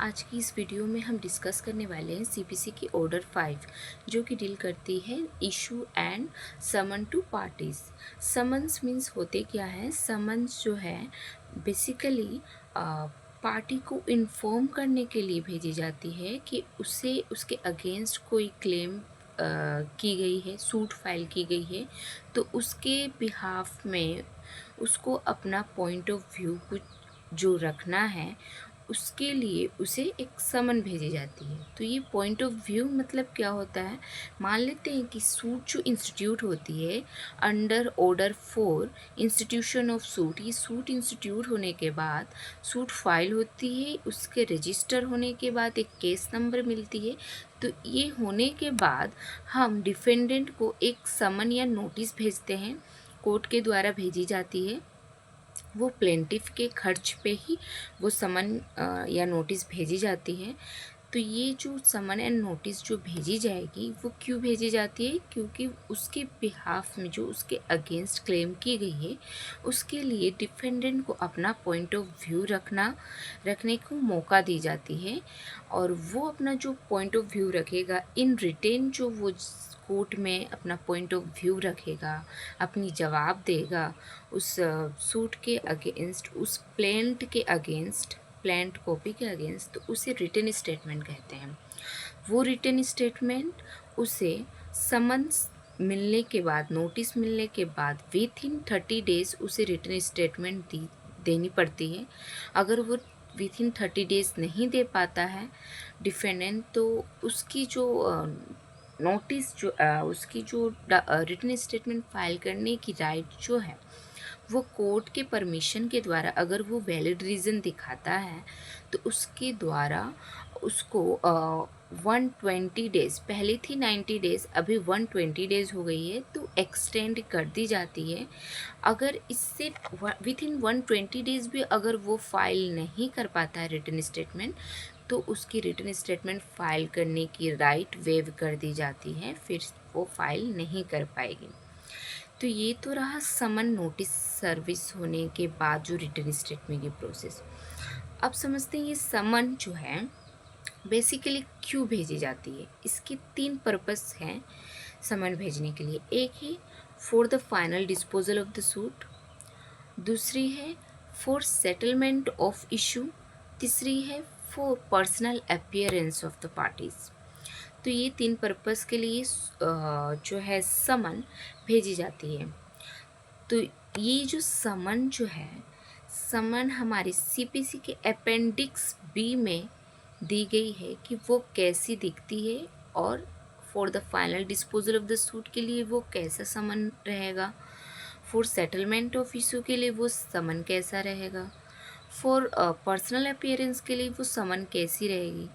आज की इस वीडियो में हम डिस्कस करने वाले हैं सीपीसी की ऑर्डर 5 जो कि डील करती है issue and summon to parties. Summons means होते क्या है? समन्स जो है बेसिकली पार्टी को इन्फॉर्म करने के लिए भेजी जाती है कि उसे उसके अगेंस्ट कोई क्लेम की गई है, सूट फाइल की गई है, तो उसके बिहाफ में उसको अपना पॉइंट ऑफ व्यू कुछ जो रखना है उसके लिए उसे एक समन भेजी जाती है। तो ये पॉइंट ऑफ व्यू मतलब क्या होता है? मान लेते हैं कि सूट जो इंस्टीट्यूट होती है under order 4 institution of suit, ये सूट इंस्टीट्यूट होने के बाद सूट फाइल होती है, उसके रजिस्टर होने के बाद एक केस नंबर मिलती है। तो ये होने के बाद हम डिफेंडेंट को एक समन या नोटिस भेजते हैं, कोर्ट के द्वारा भेजी जाती है। वो प्लेंटिफ के खर्च पे ही वो समन या नोटिस भेजी जाती है। तो ये जो समन एंड नोटिस जो भेजी जाएगी वो क्यों भेजी जाती है? क्योंकि उसके बिहाफ में जो उसके अगेंस्ट क्लेम की गई है उसके लिए डिफेंडेंट को अपना पॉइंट ऑफ व्यू रखने को मौका दी जाती है, और वो अपना जो पॉइंट ऑफ व्यू रखेगा इन रिटेन, जो वो कोर्ट में अपना पॉइंट ऑफ व्यू रखेगा, अपनी जवाब देगा उस सूट के अगेंस्ट, उस प्लेंट कॉपी के अगेंस्ट, तो उसे रिटन स्टेटमेंट कहते हैं। वो रिटन स्टेटमेंट उसे समन्स मिलने के बाद, नोटिस मिलने के बाद विथ इन 30 डेज़ उसे रिटन स्टेटमेंट देनी पड़ती है। अगर वो विथ इन 30 डेज़ नहीं दे पाता है डिफेंडेंट, तो उसकी जो नोटिस जो उसकी जो रिटन स्टेटमेंट फाइल करने की राइट जो है वो कोर्ट के परमिशन के द्वारा, अगर वो वैलिड रीज़न दिखाता है तो उसके द्वारा उसको 120 डेज़, पहले थी 90 डेज़, अभी 120 डेज़ हो गई है, तो एक्सटेंड कर दी जाती है। अगर इससे विथ इन 120 डेज़ भी अगर वो फाइल नहीं कर पाता है रिटन स्टेटमेंट, तो उसकी रिटन स्टेटमेंट फाइल करने की राइट वेव कर दी जाती है, फिर वो फाइल नहीं कर पाएगी। तो ये तो रहा समन नोटिस सर्विस होने के बाद जो रिटन स्टेटमेंट की प्रोसेस। अब समझते हैं ये समन जो है बेसिकली क्यों भेजी जाती है। इसके 3 पर्पस हैं समन भेजने के लिए। एक है for the final disposal of the suit, दूसरी है फॉर सेटलमेंट ऑफ इशू, तीसरी है for personal appearance of the parties. तो ये 3 पर्पस के लिए जो है समन भेजी जाती है। तो ये जो समन जो है, समन हमारे सीपीसी के अपेंडिक्स बी में दी गई है कि वो कैसी दिखती है, और for the final disposal of the suit के लिए वो कैसा समन रहेगा, फॉर सेटलमेंट ऑफ इशू के लिए वो समन कैसा रहेगा, फॉर पर्सनल अपीयरेंस के लिए वो समन कैसी रहेगी।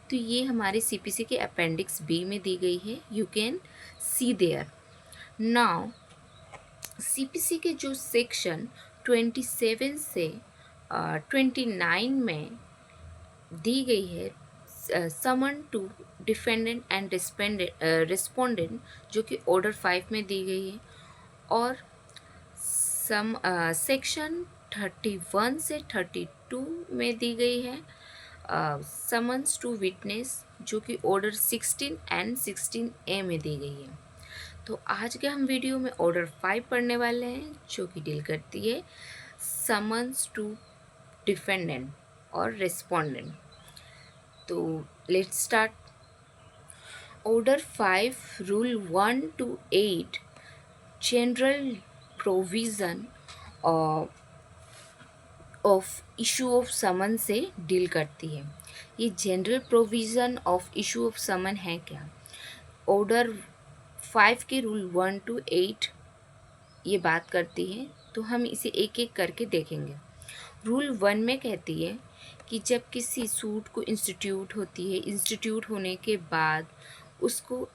तो ये हमारे सीपीसी के अपेंडिक्स बी में दी गई है, you can see there. Now CPC के जो सेक्शन 27 से 29 में दी गई है summon to defendant and respondent, जो कि ऑर्डर 5 में दी गई है, और सेक्शन 31 से 32 में दी गई है समन्स टू विटनेस, जो कि ऑर्डर 16 एंड 16A में दी गई है। तो आज के हम वीडियो में ऑर्डर 5 पढ़ने वाले हैं, जो कि डील करती है समन्स टू डिफेंडेंट और रिस्पोंडेंट। तो let's start. Order 5 rule 1 to 8 general provision of issue of summon से डील करती है। ये general provision of issue of summon है क्या? ऑर्डर 5 के रूल 1 to 8 ये बात करती है, तो हम इसे एक एक करके देखेंगे। रूल 1 में कहती है कि जब किसी सूट को इंस्टीट्यूट होती है, इंस्टीट्यूट होने के बाद उसको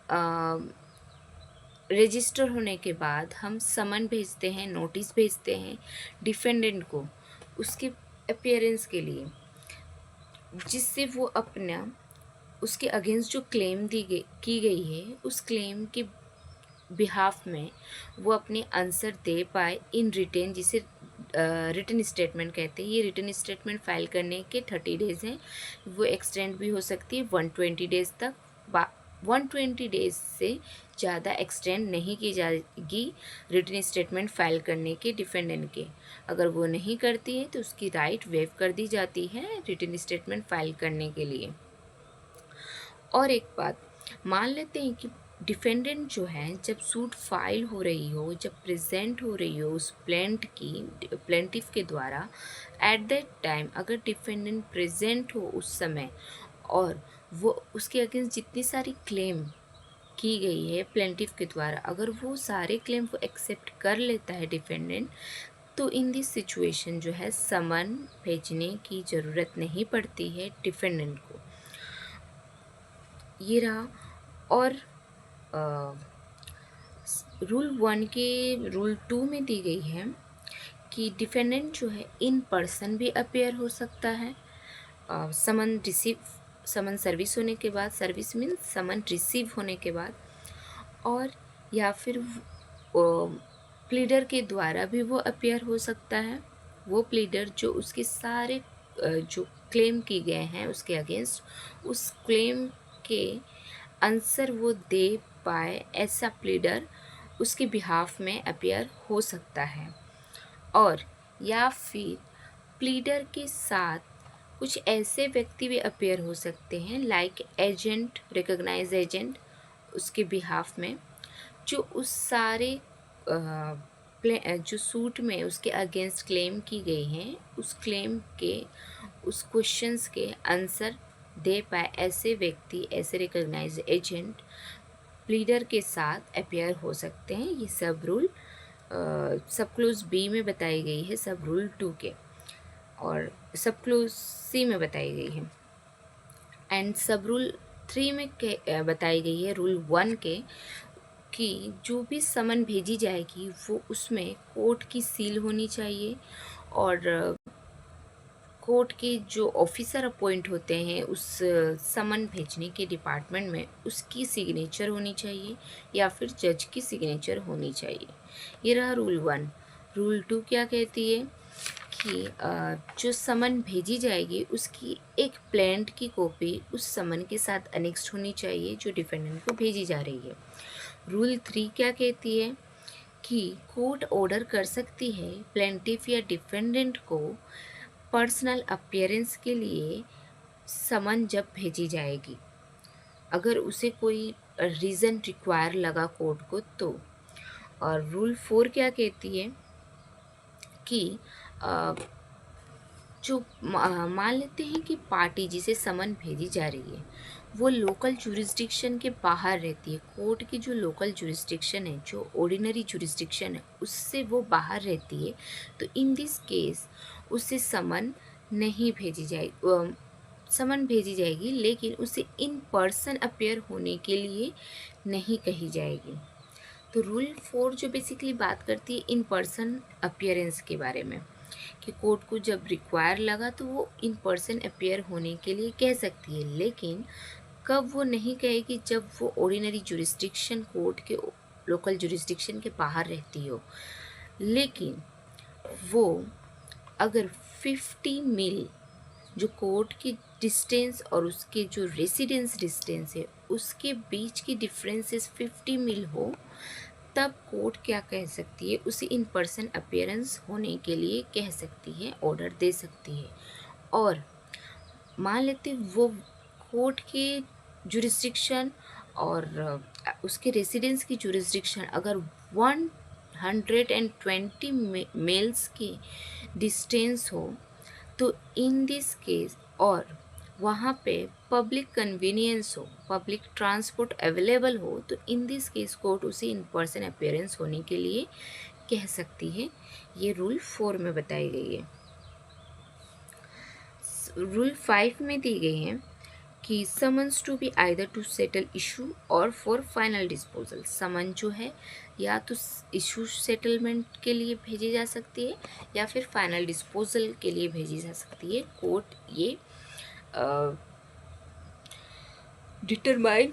रजिस्टर होने के बाद हम समन भेजते हैं, नोटिस भेजते हैं डिफेंडेंट को उसके अपीयरेंस के लिए, जिससे वो अपना उसके अगेंस्ट जो क्लेम की गई है उस क्लेम के बिहाफ में वो अपने आंसर दे पाए इन रिटेन, जिसे रिटन स्टेटमेंट कहते हैं। ये रिटन स्टेटमेंट फाइल करने के 30 डेज़ हैं, वो एक्सटेंड भी हो सकती है 120 डेज़ तक। 120 डेज़ से ज़्यादा एक्सटेंड नहीं की जाएगी रिटन स्टेटमेंट फाइल करने के डिफेंडेंट के। अगर वो नहीं करती है तो उसकी राइट वेव कर दी जाती है रिटन स्टेटमेंट फाइल करने के लिए। और एक बात, मान लेते हैं कि डिफेंडेंट जो है जब सूट फाइल हो रही हो, जब प्रेजेंट हो रही हो उस प्लेंटिफ के द्वारा, एट दैट टाइम अगर डिफेंडेंट प्रेजेंट हो उस समय और वो उसके अगेंस्ट जितनी सारी क्लेम की गई है प्लेंटिफ के द्वारा, अगर वो सारे क्लेम को एक्सेप्ट कर लेता है डिफेंडेंट, तो इन दिस सिचुएशन जो है समन भेजने की ज़रूरत नहीं पड़ती है डिफेंडेंट को। ये रहा। और रूल 1 के रूल 2 में दी गई है कि डिफेंडेंट जो है इन पर्सन भी अपेयर हो सकता है समन सर्विस होने के बाद, सर्विस मीन्स समन रिसीव होने के बाद, और या फिर प्लीडर के द्वारा भी वो अपेयर हो सकता है। वो प्लीडर जो उसके सारे जो क्लेम किए गए हैं उसके अगेंस्ट, उस क्लेम के आंसर वो दे पाए, ऐसा प्लीडर उसके बिहाफ में अपेयर हो सकता है। और या फिर प्लीडर के साथ कुछ ऐसे व्यक्ति भी अपेयर हो सकते हैं लाइक एजेंट, रिकॉग्नाइज एजेंट, उसके बिहाफ में, जो उस सारे जो सूट में उसके अगेंस्ट क्लेम की गई हैं उस क्लेम के, उस क्वेश्चंस के आंसर दे पाए, ऐसे व्यक्ति, ऐसे रिकॉग्नाइज एजेंट प्लीडर के साथ अपेयर हो सकते हैं। ये सब रूल सब क्लोज बी में बताई गई है, सब रूल 2 के, और सब क्लोज सी में बताई गई है। एंड सब रूल 3 में बताई गई है रूल 1 के कि जो भी समन भेजी जाएगी वो उसमें कोर्ट की सील होनी चाहिए, और कोर्ट के जो ऑफिसर अपॉइंट होते हैं उस समन भेजने के डिपार्टमेंट में, उसकी सिग्नेचर होनी चाहिए या फिर जज की सिग्नेचर होनी चाहिए। ये रहा रूल 1। रूल 2 क्या कहती है कि जो समन भेजी जाएगी उसकी एक प्लेंट की कॉपी उस समन के साथ अनेक्स्ट होनी चाहिए जो डिफेंडेंट को भेजी जा रही है। रूल 3 क्या कहती है कि कोर्ट ऑर्डर कर सकती है प्लेंटिफ या डिफेंडेंट को पर्सनल अपीयरेंस के लिए समन जब भेजी जाएगी, अगर उसे कोई रीज़न रिक्वायर लगा कोर्ट को तो। और रूल 4 क्या कहती है कि जो मान लेते हैं कि पार्टी जिसे समन भेजी जा रही है वो लोकल जुरिस्डिक्शन के बाहर रहती है, कोर्ट की जो लोकल जुरिस्डिक्शन है, जो ऑर्डिनरी जुरिस्डिक्शन है, उससे वो बाहर रहती है, तो इन दिस केस उसे समन नहीं भेजी जाएगी, समन भेजी जाएगी लेकिन उसे इन पर्सन अपेयर होने के लिए नहीं कही जाएगी। तो रूल 4 जो बेसिकली बात करती है इन पर्सन अपियरेंस के बारे में, कि कोर्ट को जब रिक्वायर लगा तो वो इन पर्सन अपेयर होने के लिए कह सकती है, लेकिन कब वो नहीं कहेगी, जब वो ऑर्डिनरी जुरिस्डिक्शन, कोर्ट के लोकल जुरिस्डिक्शन के बाहर रहती हो। लेकिन वो अगर 50 मील जो कोर्ट की डिस्टेंस और उसके जो रेसिडेंस डिस्टेंस है उसके बीच की डिफरेंसेस 50 मील हो, तब कोर्ट क्या कह सकती है, उसे इन पर्सन अपीयरेंस होने के लिए कह सकती है, ऑर्डर दे सकती है। और मान लेते वो कोर्ट के जुरिस्डिक्शन और उसके रेसिडेंस की जुरिस्डिक्शन अगर 120 मील्स की डिस्टेंस हो, तो इन दिस केस, और वहाँ पे पब्लिक कन्वीनियंस हो, पब्लिक ट्रांसपोर्ट अवेलेबल हो, तो इन दिस केस कोर्ट उसे इन पर्सन अपीयरेंस होने के लिए कह सकती है। ये रूल 4 में बताई गई है। रूल 5 में दी गई है कि summons to be either to settle issue और फॉर फाइनल डिस्पोजल। समन जो है या तो इशू सेटलमेंट के लिए भेजी जा सकती है या फिर फाइनल डिस्पोजल के लिए भेजी जा सकती है। कोर्ट ये डिटरमाइन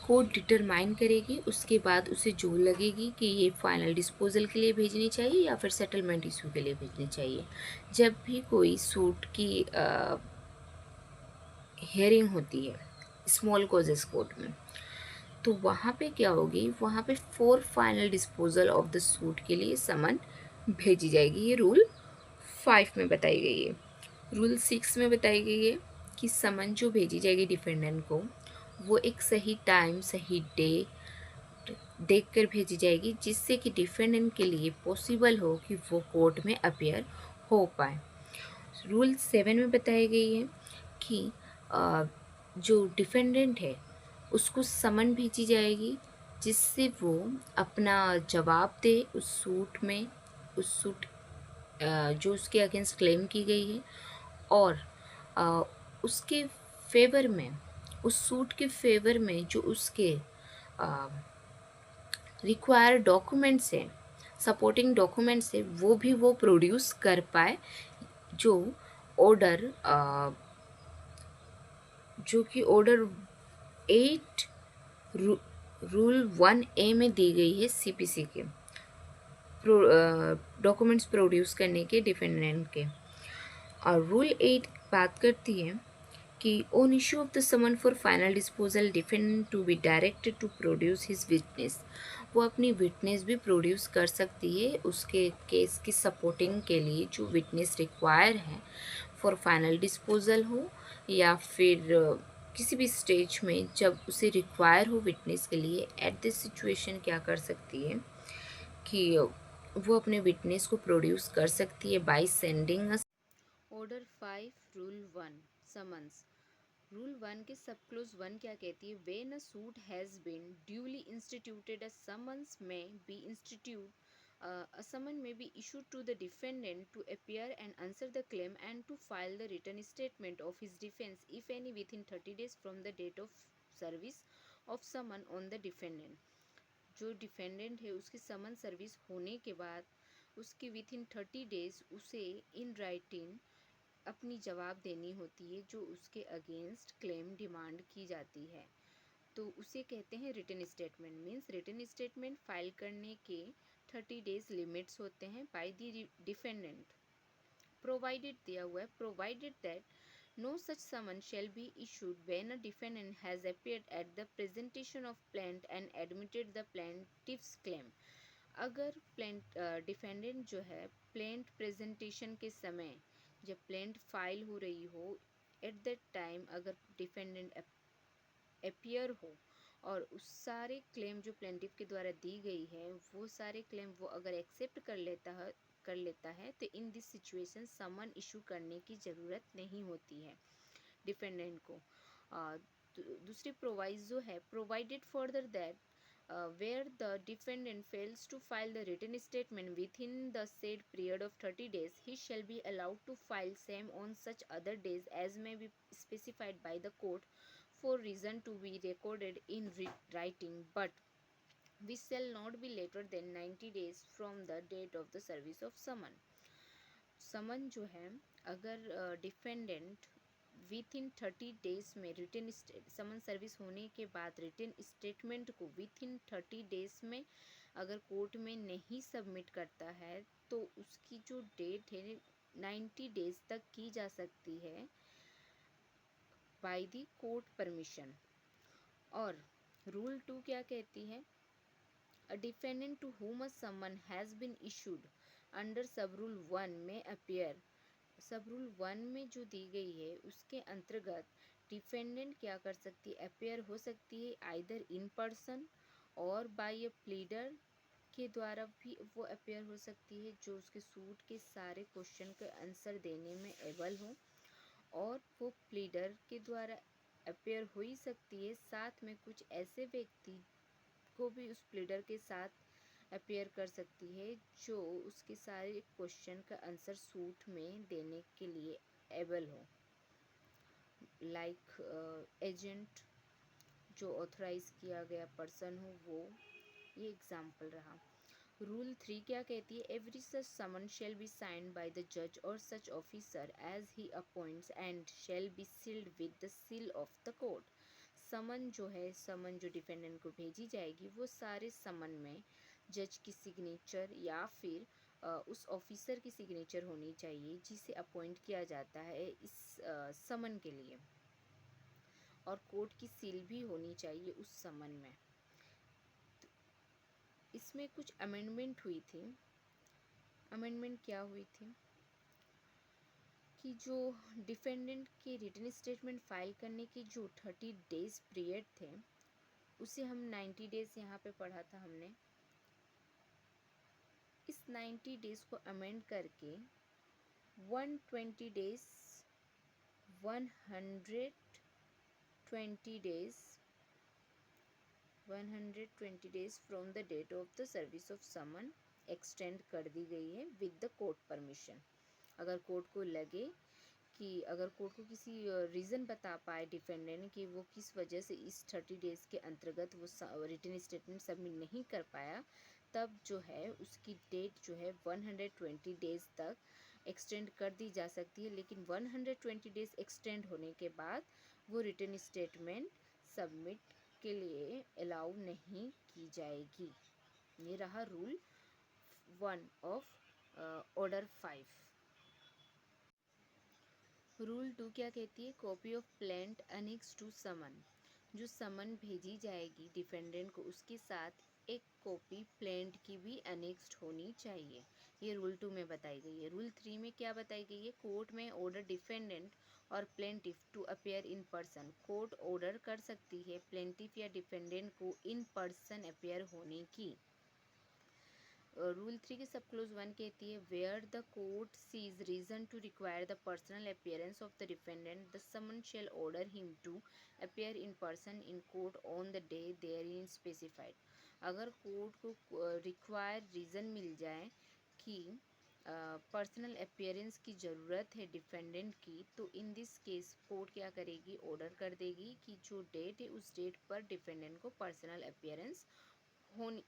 कोर्ट डिटरमाइन करेगी, उसके बाद उसे जो लगेगी कि ये फाइनल डिस्पोजल के लिए भेजनी चाहिए या फिर सेटलमेंट इशू के लिए भेजनी चाहिए। जब भी कोई सूट की हियरिंग होती है स्मॉल कॉजेस कोर्ट में, तो वहाँ पे क्या होगी, वहाँ पे for final disposal of the suit के लिए समन भेजी जाएगी। ये रूल 5 में बताई गई है। रूल 6 में बताई गई है कि समन जो भेजी जाएगी डिफेंडेंट को, वो एक सही टाइम सही डे देख कर भेजी जाएगी, जिससे कि डिफेंडेंट के लिए पॉसिबल हो कि वो कोर्ट में अपियर हो पाए। रूल 7 में बताई गई है कि जो डिफेंडेंट है उसको समन भेजी जाएगी, जिससे वो अपना जवाब दे उस सूट में, उस सूट जो उसके अगेंस्ट क्लेम की गई है, और अ, उसके फेवर में, उस सूट के फेवर में जो उसके रिक्वायर्ड डॉक्यूमेंट्स हैं, सपोर्टिंग डॉक्यूमेंट्स है, वो भी वो प्रोड्यूस कर पाए, जो ऑर्डर जो कि ऑर्डर 8 रूल 1A में दी गई है सीपीसी के डॉक्यूमेंट्स प्रोड्यूस करने के डिफेंडेंट के। और रूल 8 बात करती है कि on issue of the summon for final disposal defendant to be directed to produce his witness. वो अपनी विटनेस भी प्रोड्यूस कर सकती है उसके केस की सपोर्टिंग के लिए, जो विटनेस रिक्वायर है फॉर फाइनल डिस्पोजल हो या फिर किसी भी स्टेज में जब उसे रिक्वायर हो विटनेस के लिए। एट दिस सिचुएशन क्या कर सकती है कि वो अपने विटनेस को प्रोड्यूस कर सकती है by sending order 5 rule 1 summons. Rule 1 के सब क्लोज 1 क्या कहती है, when a suit has been duly instituted a summons may be instituted a summon may be issued to the defendant to appear and answer the claim and to file the written statement of his defense if any within 30 days from the date of service of summon on the defendant। जो defendant है उसकी समन service होने के बाद उसकी with in 30 days उसे in writing अपनी जवाब देनी होती है जो उसके अगेंस्ट क्लेम डिमांड की जाती है। तो उसे कहते हैं written statement. Means written statement file करने के 30 डेज लिमिट्स होते हैं बाय द डिफेंडेंट। प्रोवाइडेड दिया हुआ है, provided that no such summons shall be issued when a defendant has appeared at the presentation of plaint and admitted the plaintiff's claim। अगर defendant जो है प्लेंट प्रेजेंटेशन के समय, जब प्लेंट फाइल हो रही हो, एट दैट टाइम अगर डिफेंडेंट अपियर हो और उस सारे क्लेम जो प्लेंटिफ के द्वारा दी गई है वो सारे क्लेम वो अगर एक्सेप्ट कर लेता है तो in this situation summon issue करने की ज़रूरत नहीं होती है डिफेंडेंट को। दूसरी प्रोवाइजो है, provided further that where the defendant fails to file the written statement within the said period of 30 days, he shall be allowed to file same on such other days as may be specified by the court for reason to be recorded in writing, but which shall not be later than 90 days from the date of the service of summon। समन जो है अगर defendant with in 30 days में written समन service होने के बाद written statement को with in 30 days में अगर कोर्ट में नहीं सबमिट करता है तो उसकी जो डेट है 90 डेज तक की जा सकती है बाय द कोर्ट परमिशन। और रूल 2 क्या कहती है, A defendant to whom a summon has been issued under sub rule 1 में appear। सब रूल 1 में जो दी गई है उसके अंतर्गत डिफेंडेंट क्या कर सकती है, अपेयर हो सकती है आइदर इन पर्सन और बाय अ प्लीडर के द्वारा भी वो अपेयर हो सकती है जो उसके सूट के सारे क्वेश्चन के आंसर देने में एबल हो, और वो प्लीडर के द्वारा अपेयर हो ही सकती है, साथ में कुछ ऐसे व्यक्ति को भी उस प्लीडर के साथ अपेयर कर सकती है जो उसके सारे क्वेश्चन का आंसर सूट में देने के लिए एबल हो, लाइक एजेंट जो ऑथराइज किया गया पर्सन हो वो। ये एग्जाम्पल रहा। रूल 3 क्या कहती है, every such summon shall be signed by the जज और such officer as he appoints and shall be sealed with the seal of the court. Summon जो है, समन जो डिफेंडेंट को भेजी जाएगी, वो सारे समन में जज की सिग्नेचर या फिर उस ऑफिसर की सिग्नेचर होनी चाहिए जिसे अपॉइंट किया जाता है इस समन के लिए, और कोर्ट की सील भी होनी चाहिए उस समन में। इसमें कुछ अमेंडमेंट हुई थी। अमेंडमेंट क्या हुई थी कि जो डिफेंडेंट के रिटन स्टेटमेंट फाइल करने के जो 30 डेज पीरियड थे, उसे हम 90 डेज यहाँ पे पढ़ा था हमने। इस 90 डेज को अमेंड करके 120 days 120 days 120 days from the date of the service of summon extend कर दी गई है विद द कोर्ट परमिशन। अगर कोर्ट को लगे कि अगर कोर्ट को किसी रीज़न बता पाए डिफेंडेंट कि वो किस वजह से इस 30 डेज़ के अंतर्गत वो रिटन स्टेटमेंट सबमिट नहीं कर पाया, तब जो है उसकी डेट जो है 120 डेज़ तक एक्सटेंड कर दी जा सकती है। लेकिन 120 डेज़ एक्सटेंड होने के बाद वो रिटन स्टेटमेंट सबमिट के लिए अलाउ नहीं की जाएगी। ये रहा रूल 1 ऑफ ऑर्डर 5। रूल 2 क्या कहती है? Copy of plaint annex to summon. जो समन भेजी जाएगी डिफेंडेंट को, उसके साथ एक कॉपी प्लेंट की भी अनेक्स्ड होनी चाहिए। ये रूल 2 में बताई गई है। रूल 3 में क्या बताई गई है? कोर्ट में ऑर्डर डिफेंडेंट और plaintiff to appear in person. Court order कर सकती है प्लेंटिफ या डिफेंडेंट को इन पर्सन अपेयर होने की। रूल 3 की सब क्लोज 1 कहती है where the court sees reason to require the personal appearance of the defendant the summon shall order him to appear in person in court on the day therein specified. अगर court को require reason मिल जाए कि personal appearance की ज़रूरत है defendant की, तो इन दिस केस कोर्ट क्या करेगी? ऑर्डर कर देगी कि जो डेट है उस डेट पर डिफेंडेंट को personal appearance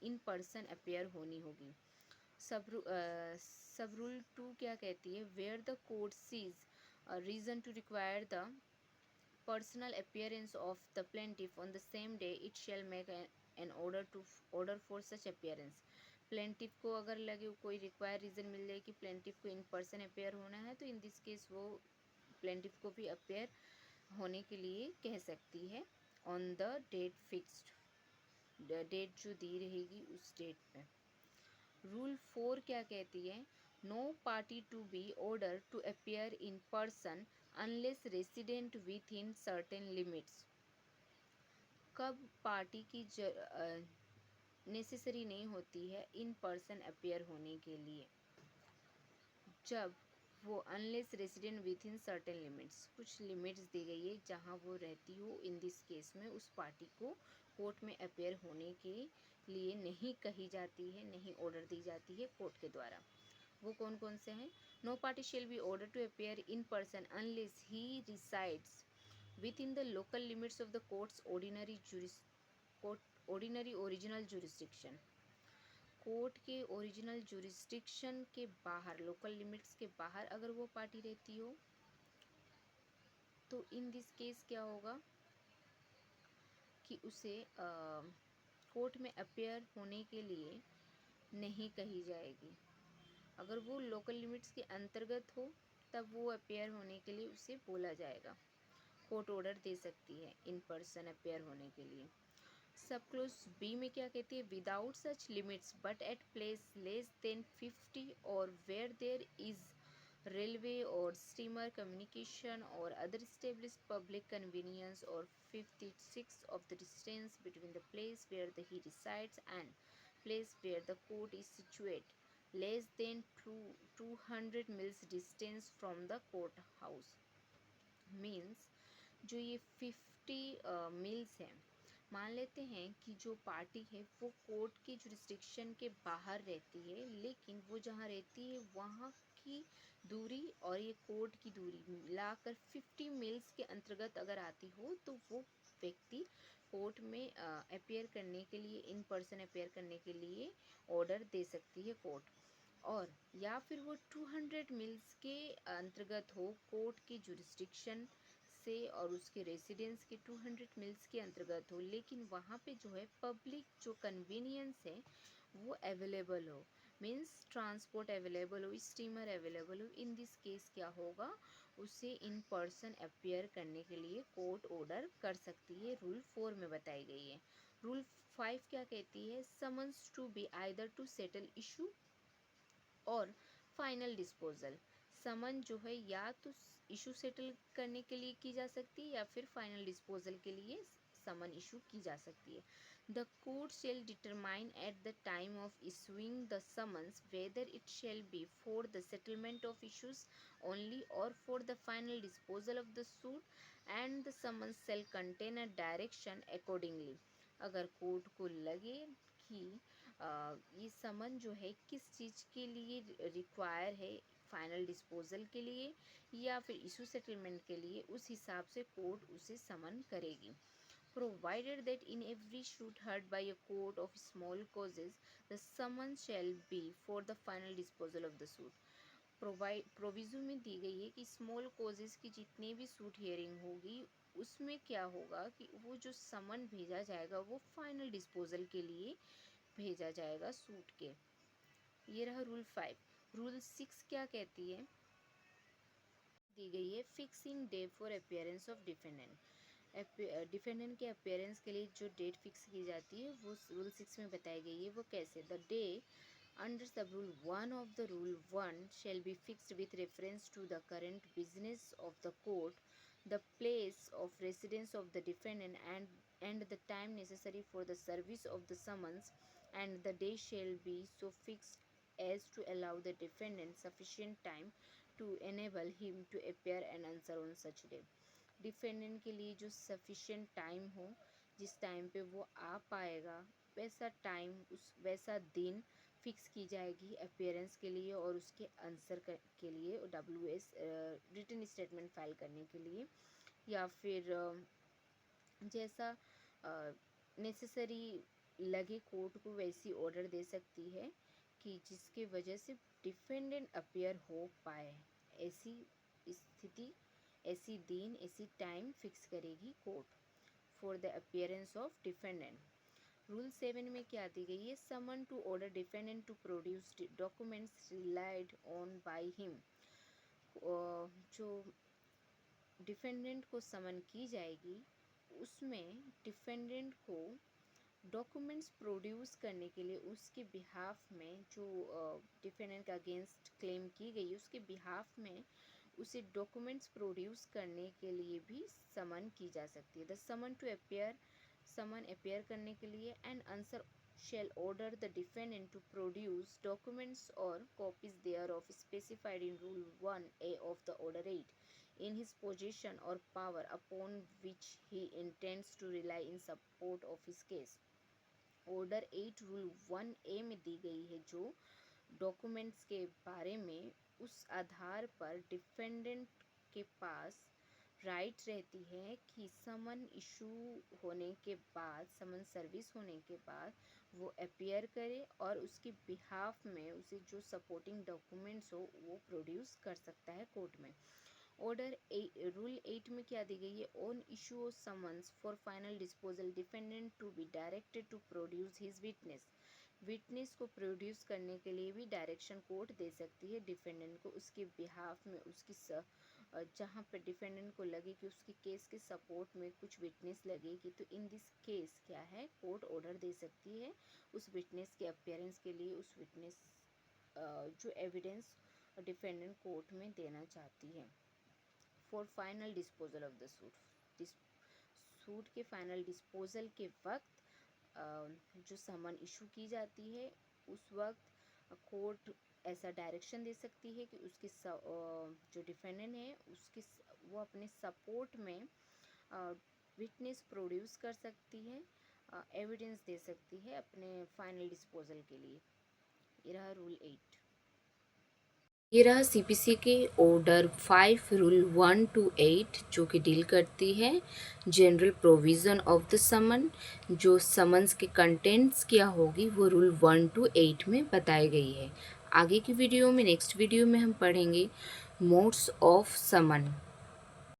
in person appear होनी होगी। सब रूल 2 क्या कहती है? Where the court sees reason to require the personal appearance of the plaintiff on the same day it shall make an order for such appearance. Plaintiff को अगर लगे कोई रिक्वायर रीज़न मिल जाए कि प्लेंटिफ को इन पर्सन अपेयर होना है, तो इन दिस केस वो प्लेंटिफ को भी अपेयर होने के लिए कह सकती है on the date fixed. Date जो दी रहेगी उस डेट पे। रूल 4 क्या कहती है? No party to be order to appear in person unless resident within certain limits. कब पार्टी की नेसेसरी नहीं होती है इन पर्सन अपेयर होने के लिए? जब वो unless resident within certain limits, कुछ लिमिट्स दी गई है जहाँ वो रहती हो, इन दिस केस में उस पार्टी को कोर्ट में अपेयर होने के लिए नहीं कही जाती है, नहीं ऑर्डर दी जाती है कोर्ट के द्वारा। वो कौन कौन से हैं? No party shall be order to appear in person unless he resides within the local limits of the court's ordinary original jurisdiction. Court के ओरिजिनल जुरिस्डिक्शन के बाहर, लोकल लिमिट्स के बाहर अगर वो पार्टी रहती हो, तो इन दिस केस क्या होगा कि उसे कोर्ट में अपेयर होने के लिए नहीं कही जाएगी। अगर वो लोकल लिमिट्स के अंतर्गत हो, तब वो अपेयर होने के लिए उसे बोला जाएगा। कोर्ट ऑर्डर दे सकती है इन पर्सन अपेयर होने के लिए। सब क्लोज बी में क्या कहती है? Without such limits but at place less than 50 और वेयर देयर इज रेलवे और स्टीमर कम्युनिकेशन और other established public convenience or 56 of the distance between the place where he resides and place where the court is situate less than 200 miles distance from the courthouse। Means जो ये 50 meals हैं, मान लेते हैं कि जो party है वो कोर्ट की जुरिस्डिक्शन के बाहर रहती है, लेकिन वो जहाँ रहती है वहाँ की दूरी और ये कोर्ट की दूरी मिलाकर 50 मील्स के अंतर्गत अगर आती हो, तो वो व्यक्ति कोर्ट में अपेयर करने के लिए, इन पर्सन अपेयर करने के लिए ऑर्डर दे सकती है कोर्ट। और या फिर वो 200 मील्स के अंतर्गत हो कोर्ट की जुरिस्डिक्शन से और उसके रेसिडेंस के 200 मील्स के अंतर्गत हो, लेकिन वहाँ पे जो है पब्लिक जो कन्वीनियंस है वो अवेलेबल हो, मीन्स ट्रांसपोर्ट अवेलेबल हो, स्टीमर अवेलेबल हो। इन दिस केस क्या होगा, उसे इन पर्सन अपियर करने के लिए कोर्ट ऑर्डर कर सकती है, रूल 4 में बताई गई है। रूल 5 क्या कहती है, summons to be either to settle issue और फाइनल डिस्पोजल। समन जो है या तो इशू सेटल करने के लिए की जा सकती है या फिर फाइनल डिस्पोजल के लिए समन इशू की जा सकती है। The court shall determine at the time of issuing the summons whether it shall be for the settlement of issues only और for the final disposal of the suit, and the summons shall contain a direction accordingly. अगर court को लगे कि ये समन जो है किस चीज़ के लिए रिक्वायर है, फाइनल डिस्पोजल के लिए या फिर इशू सेटलमेंट के लिए, उस हिसाब से कोर्ट उसे समन करेगी। Provided that in every suit heard by a court of small causes, the summons shall be for the final disposal of the suit. Proviso में दी गई है कि स्मॉल कॉजेज़ की जितनी भी सूट हियरिंग होगी उसमें क्या होगा कि वो जो समन भेजा जाएगा वो फाइनल डिस्पोजल के लिए भेजा जाएगा सूट के। ये रहा रूल 5। रूल 6 क्या कहती है, दी गई है fixing day for appearance of defendant. Defendant के अपियरेंस के लिए जो डेट फिक्स की जाती है वो रूल 6 में बताई गई है। वो कैसे, the day under sub rule 1 of the rule 1 shall be fixed with reference to the current business of the court, the place of residence of the defendant, and the time necessary for the service of the summons, and the day shall be so fixed as to allow the defendant sufficient time to enable him to appear and answer on such day। Defendant के लिए जो sufficient time हो, जिस time पे वो आ पाएगा वैसा time, उस वैसा दिन फिक्स की जाएगी अपियरेंस के लिए और उसके आंसर के लिए WS रिटन स्टेटमेंट फाइल करने के लिए, या फिर जैसा नेसेसरी लगे कोर्ट को वैसी ऑर्डर दे सकती है कि जिसके वजह से डिफेंडेंट अपियर हो पाए। ऐसी स्थिति, ऐसी दिन, ऐसी टाइम फिक्स करेगी court for the appearance of defendant. Rule 7 में क्या दी गई है, summon to order defendant to produce documents relied on by him. जो डिफेंडेंट को समन की जाएगी उसमें डिफेंडेंट को डॉक्यूमेंट्स प्रोड्यूस करने के लिए उसके बिहाफ में, जो डिफेंडेंट का अगेंस्ट क्लेम की गई उसके बिहाफ में उसे डॉक्यूमेंट्स प्रोड्यूस करने के लिए भी समन की जा सकती है। The summon to appear, summon appear करने के लिए, and answer shall order the defendant to produce documents or copies thereof specified in Rule 1A of the Order 8 in his possession or power upon which he intends to rely in support of his case। Order 8 rule 1A में दी गई है जो documents के बारे में, उस आधार पर डिफेंडेंट के पास राइट रहती है कि समन इशू होने के बाद, समन सर्विस होने के बाद वो अपियर करे और उसके बिहाफ में उसे जो सपोर्टिंग डॉक्यूमेंट्स हो वो प्रोड्यूस कर सकता है कोर्ट में। ऑर्डर रूल 8 में क्या दी गई है, on issue of summons for final disposal defendant to be directed to produce his witness. Witness को प्रोड्यूस करने के लिए भी डायरेक्शन कोर्ट दे सकती है डिफेंडेंट को, उसके बिहाफ में, उसकी जहाँ पर डिफेंडेंट को लगे कि उसके केस के सपोर्ट में कुछ विटनेस लगेगी, तो इन दिस केस क्या है, कोर्ट ऑर्डर दे सकती है उस विटनेस के अपियरेंस के लिए, उस विटनेस जो एविडेंस डिफेंडेंट कोर्ट में देना चाहती है। For final disposal of the suit, suit के फाइनल डिस्पोजल के वक्त जो समन इशू की जाती है उस वक्त कोर्ट ऐसा डायरेक्शन दे सकती है कि उसके जो डिफेंडेंट है उसके वो अपने सपोर्ट में विटनेस प्रोड्यूस कर सकती है, एविडेंस दे सकती है अपने फाइनल डिस्पोजल के लिए। ये रहा रूल 8। ये रहा CPC के ऑर्डर 5 रूल 1 to 8 जो कि डील करती है general provision of the summon. जो समन्स के कंटेंट्स क्या होगी वो रूल 1 to 8 में बताई गई है। आगे की वीडियो में, नेक्स्ट वीडियो में हम पढ़ेंगे मोड्स ऑफ समन।